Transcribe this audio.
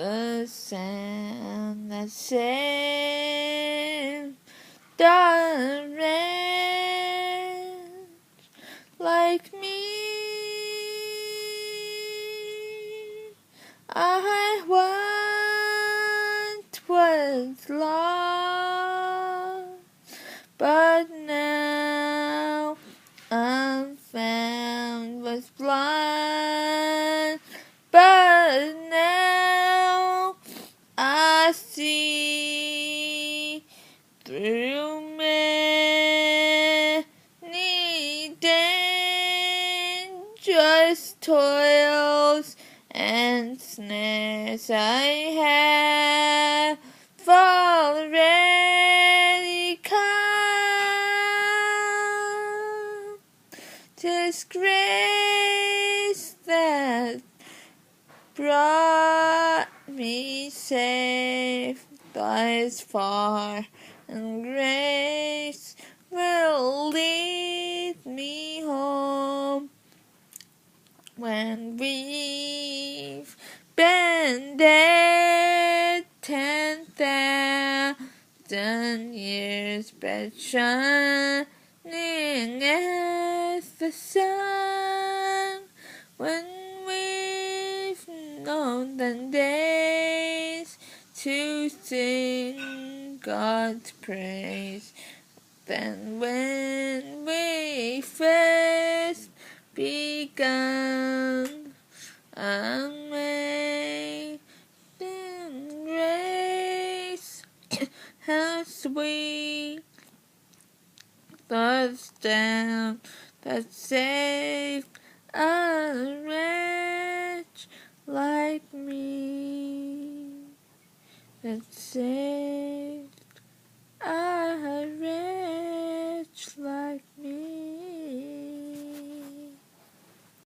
the sound that saved the wretch like me. I once was lost, but now I'm found, was blind, but now I see through many dangerous toils and snares I have already come. 'Tis grace that brought me safe thus far, and grace will lead me home when we've been dead 10,000 years, but shining as the sun. When we've known the days to sing God's praise, then when we first begun, amazing grace, how sweet the sound that saved a wretch like me, that saved